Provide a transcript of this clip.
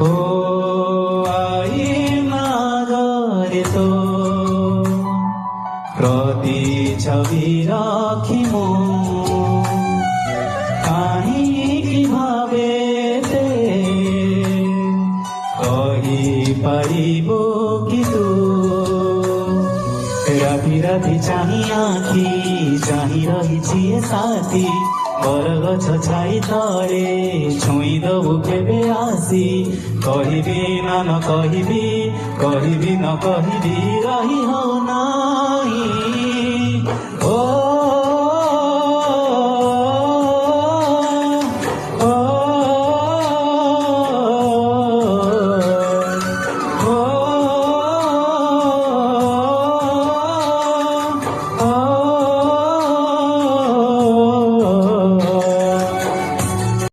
ओ आई नागरे तो प्रति छवि राखी मो काहींकि भावेते कही पारिबो कि तू राति राति चाही आखि चाही रहिछि ए साथी बरगछ छाई तले छुईदबु केबे आसी कहिबी ना न कहिबी कहिबी न कहिबी रही हो नाही ओ